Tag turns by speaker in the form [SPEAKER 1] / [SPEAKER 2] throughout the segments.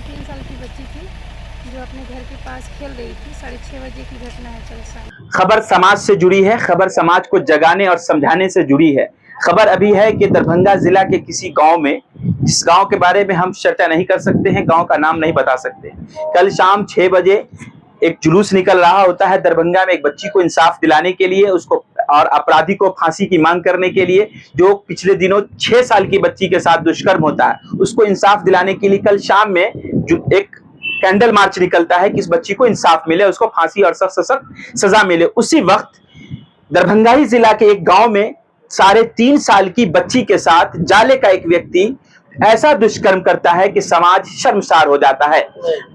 [SPEAKER 1] 3 साल की बच्ची थी जो अपने घर के पास खेल रही थी। 6:30 बजे की घटना है कल शाम।
[SPEAKER 2] खबर समाज से जुड़ी है, खबर समाज को जगाने और समझाने से जुड़ी है। खबर अभी है कि दरभंगा जिला के किसी गांव में, जिस गांव के बारे में हम चर्चा नहीं कर सकते हैं, गांव का नाम नहीं बता सकते, कल शाम 6 बजे एक जुलूस निकल रहा होता है दरभंगा में एक बच्ची को इंसाफ दिलाने के लिए, उसको और अपराधी को फांसी की मांग करने के लिए। जो पिछले दिनों 6 साल की बच्ची के साथ दुष्कर्म होता है, उसको इंसाफ दिलाने के लिए कल शाम में एक कैंडल मार्च निकलता है कि इस बच्ची को इंसाफ मिले, उसको फांसी और सख्त से सख्त सजा मिले। उसी वक्त दरभंगा ही जिला के एक गांव में 3.5 साल की बच्ची के साथ जाले का एक व्यक्ति ऐसा दुष्कर्म करता है कि समाज शर्मसार हो जाता है।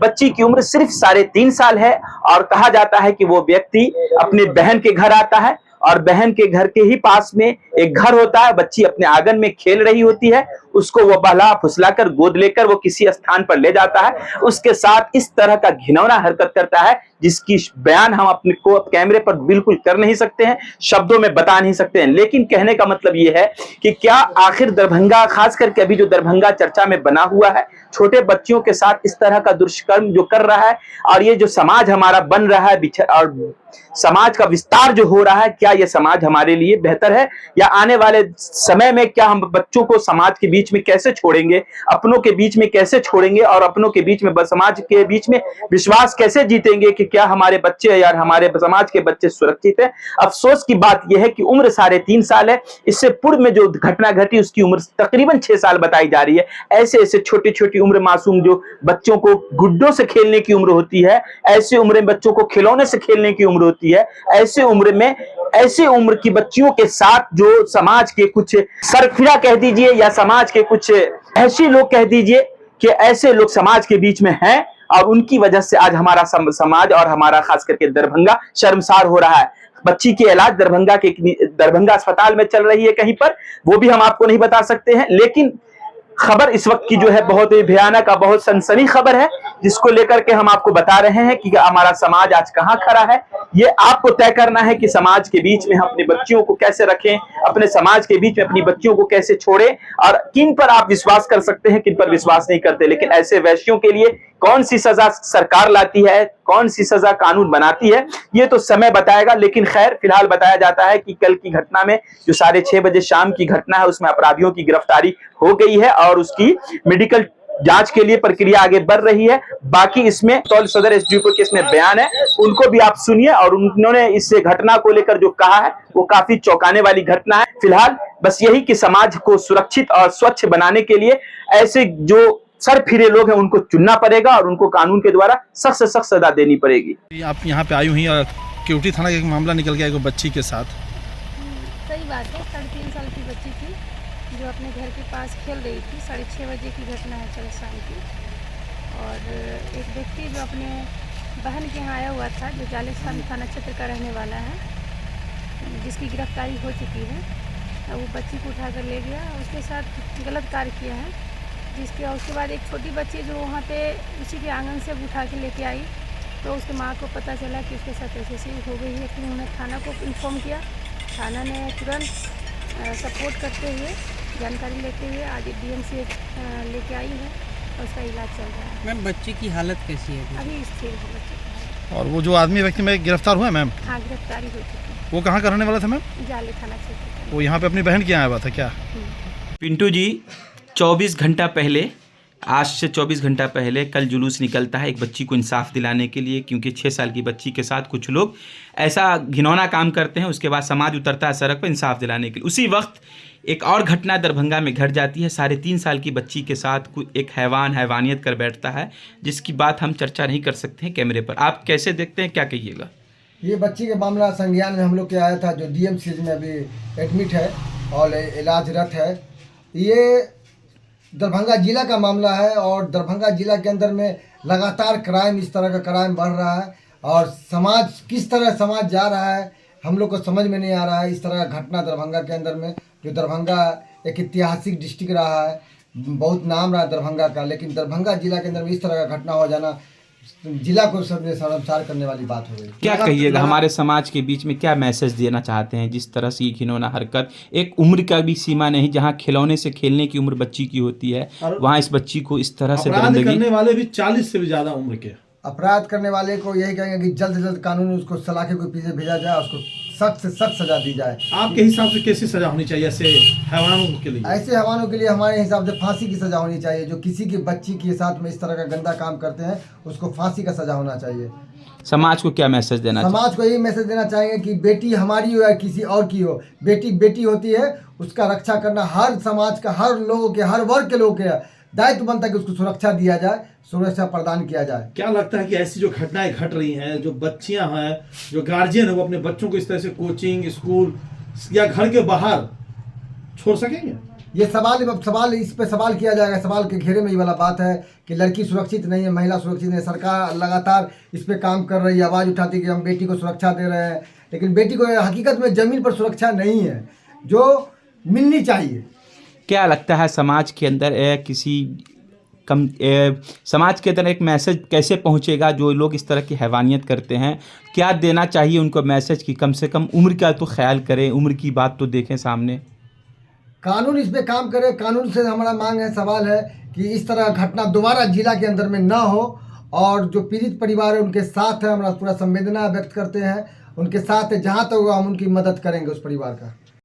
[SPEAKER 2] बच्ची की उम्र सिर्फ 3.5 साल है और कहा जाता है कि वो व्यक्ति अपने बहन के घर आता है और बहन के घर के ही पास में एक घर होता है। बच्ची अपने आंगन में खेल रही होती है, उसको वो बहला फुसलाकर गोद लेकर वो किसी स्थान पर ले जाता है, उसके साथ इस तरह का घिनौना हरकत करता है जिसकी बयान हम अपने को कैमरे पर बिल्कुल कर नहीं सकते हैं, शब्दों में बता नहीं सकते हैं। लेकिन कहने का मतलब ये है कि क्या आखिर दरभंगा, खास करके अभी जो दरभंगा चर्चा में बना हुआ है, छोटे बच्चियों के साथ इस तरह का दुष्कर्म जो कर रहा है, और ये जो समाज हमारा बन रहा है और समाज का विस्तार जो हो रहा है, क्या ये समाज हमारे लिए बेहतर है? या आने वाले समय में क्या हम बच्चों को समाज के बीच में कैसे छोड़ेंगे, अपनों के बीच में कैसे छोड़ेंगे, और अपनों के बीच में, समाज के बीच में विश्वास कैसे जीतेंगे कि क्या हमारे बच्चे या हमारे समाज के बच्चे सुरक्षित हैं? अफसोस की बात यह है कि उम्र 3.5 साल है। इससे पूर्व में जो घटना घटी उसकी उम्र तकरीबन 6 साल बताई जा रही है। ऐसे ऐसे छोटी छोटी उम्र मासूम जो बच्चों को गुड्डों से खेलने की उम्र होती है, ऐसी उम्र में बच्चों को खिलौने से खेलने की उम्र होती है, ऐसे उम्र में ऐसे उम्र की बच्चियों के साथ जो समाज के कुछ सरफिरा कह दीजिए या समाज के कुछ ऐसे लोग कह दीजिए कि ऐसे लोग समाज के बीच में हैं, और उनकी वजह से आज हमारा समाज और हमारा खास करके दरभंगा शर्मसार हो रहा है। बच्ची की इलाज दरभंगा अस्पताल में चल रही है कहीं पर, वो भी हम आपको नहीं बता सकते हैं। लेकिन खबर इस वक्त की जो है बहुत ही भयानक और बहुत सनसनी खबर है, जिसको लेकर के हम आपको बता रहे हैं कि हमारा समाज आज कहां खड़ा है। ये आपको तय करना है कि समाज के बीच में हम अपनी बच्चियों को कैसे रखें, अपने समाज के बीच में अपनी बच्चियों को कैसे छोड़ें, और किन पर आप विश्वास कर सकते हैं, किन पर विश्वास नहीं करते। लेकिन ऐसे वैश्यों के लिए कौन सी सजा सरकार लाती है, कौन सी सजा कानून बनाती है, ये तो समय बताएगा। लेकिन खैर, फिलहाल बताया जाता है कि कल की घटना में जो 6:30 बजे शाम की घटना है, उसमें अपराधियों की गिरफ्तारी हो गई है और उसकी मेडिकल जांच के लिए प्रक्रिया आगे बढ़ रही है। बाकी इसमें सदर एसडीओ के इसमें बयान है, उनको भी आप सुनिए, और उन्होंने इस घटना को लेकर जो कहा है वो काफी चौंकाने वाली घटना है। फिलहाल बस यही कि समाज को सुरक्षित और स्वच्छ बनाने के लिए ऐसे जो सर फिरे लोग हैं उनको चुनना पड़ेगा और उनको कानून के द्वारा सख्त से सख्त सजा देनी पड़ेगी।
[SPEAKER 3] आप यहाँ पे आई हुई और केवटी थाना का एक मामला निकल गया एक बच्ची के साथ।
[SPEAKER 1] सही बात है। 3.5 साल की बच्ची थी जो अपने घर के पास खेल रही थी। 6:30 बजे की घटना है कल शाम की। और एक व्यक्ति जो अपने बहन के यहाँ आया हुआ था, जो जाले थाना क्षेत्र का रहने वाला है, जिसकी गिरफ्तारी हो चुकी है, वो बच्ची को उठाकर ले गया, उसके साथ गलत कार्य किया है। उसके बाद एक छोटी बच्ची जो वहाँ पे उसी के आंगन से उठा के लेके आई, तो उसके माँ को पता चला कि उसके साथ ऐसी हो गई है। फिर उन्होंने थाना को इन्फॉर्म किया, थाना ने तुरंत सपोर्ट करते हुए, जानकारी लेते हुए आज डीएमसी लेके आई है और उसका इलाज चल रहा है।
[SPEAKER 4] मैम, बच्ची की हालत कैसी है?
[SPEAKER 1] अभी स्थिर है बच्ची।
[SPEAKER 3] और वो जो आदमी व्यक्ति में गिरफ्तार हुआ है मैम?
[SPEAKER 1] हाँ, गिरफ्तारी हो चुकी है।
[SPEAKER 3] वो कहाँ का रहने वाला था मैम?
[SPEAKER 1] जाले थाना क्षेत्र का।
[SPEAKER 3] वो यहाँ पे अपनी बहन के यहाँ आया हुआ था क्या?
[SPEAKER 2] पिंटू जी, 24 घंटा पहले, आज से 24 घंटा पहले कल जुलूस निकलता है एक बच्ची को इंसाफ दिलाने के लिए, क्योंकि 6 साल की बच्ची के साथ कुछ लोग ऐसा घिनौना काम करते हैं। उसके बाद समाज उतरता है सड़क पर इंसाफ दिलाने के लिए। उसी वक्त एक और घटना दरभंगा में घट जाती है। 3.5 साल की बच्ची के साथ एक हैवानियत कर बैठता है, जिसकी बात हम चर्चा नहीं कर सकते हैं कैमरे पर। आप कैसे देखते हैं, क्या कहिएगा?
[SPEAKER 5] ये बच्ची के मामला संज्ञान में हम लोग के आया था, जो डीएमसीएच में अभी एडमिट है और इलाजरत है। ये दरभंगा जिला का मामला है और दरभंगा जिला के अंदर में लगातार क्राइम, इस तरह का क्राइम बढ़ रहा है और समाज किस तरह समाज जा रहा है हम लोग को समझ में नहीं आ रहा है। इस तरह का घटना दरभंगा के अंदर में, जो दरभंगा एक ऐतिहासिक डिस्ट्रिक्ट रहा है, बहुत नाम रहा दरभंगा का, लेकिन दरभंगा जिला के अंदर में इस तरह का घटना हो जाना जिला को शर्मसार करने वाली बात हो गई।
[SPEAKER 2] क्या कहिएगा हमारे समाज के बीच में, क्या मैसेज देना चाहते हैं? जिस तरह से ये घिनौना हरकत, एक उम्र का भी सीमा नहीं, जहाँ खिलौने से खेलने की उम्र बच्ची की होती है, वहाँ इस बच्ची को इस तरह से
[SPEAKER 3] अपराध
[SPEAKER 2] दरिंदगी।
[SPEAKER 3] करने वाले भी 40 से भी ज्यादा उम्र के।
[SPEAKER 5] अपराध करने वाले को यही कहेंगे कि जल्द से जल्द कानून उसको सलाखे के पीछे भेजा जाए, उसको सख्त से सख्त सजा दी जाए।
[SPEAKER 3] आपके हिसाब से कैसी सजा होनी चाहिए ऐसे हैवानों के लिए?
[SPEAKER 5] ऐसे हैवानों के लिए हमारे हिसाब से फांसी की सजा होनी चाहिए। जो किसी की बच्ची के साथ में इस तरह का गंदा काम करते हैं उसको फांसी का सजा होना चाहिए।
[SPEAKER 2] समाज को क्या मैसेज देना चाहिए?
[SPEAKER 5] समाज को यही मैसेज देना चाहेंगे कि बेटी हमारी हो या किसी और की हो, बेटी बेटी होती है, उसका रक्षा करना हर समाज का, हर लोगों के, हर वर्ग के लोगों के दायित्व बनता है कि उसको सुरक्षा दिया जाए, सुरक्षा प्रदान किया जाए।
[SPEAKER 3] क्या लगता है कि ऐसी जो घटनाएं घट रही हैं, जो बच्चियां हैं, जो गार्जियन है, वो अपने बच्चों को इस तरह से कोचिंग, स्कूल या घर के बाहर छोड़ सकेंगे?
[SPEAKER 5] ये सवाल इस पे सवाल किया जाएगा। सवाल के घेरे में ये वाला बात है कि लड़की सुरक्षित नहीं है, महिला सुरक्षित नहीं है। सरकार लगातार इस पे काम कर रही है, आवाज़ उठाती है कि हम बेटी को सुरक्षा दे रहे हैं, लेकिन बेटी को हकीकत में ज़मीन पर सुरक्षा नहीं है जो मिलनी चाहिए।
[SPEAKER 2] क्या लगता है समाज के अंदर समाज के अंदर एक मैसेज कैसे पहुंचेगा? जो लोग इस तरह की हैवानियत करते हैं, क्या देना चाहिए उनको मैसेज की? कम से कम उम्र का तो ख्याल करें, उम्र की बात तो देखें सामने।
[SPEAKER 5] कानून इस पे काम करे। कानून से हमारा मांग है, सवाल है कि इस तरह घटना दोबारा जिला के अंदर में ना हो, और जो पीड़ित परिवार है उनके साथ है, हमारा पूरा संवेदना व्यक्त करते हैं, उनके साथ है, जहाँ तक होगा हम उनकी मदद करेंगे उस परिवार का।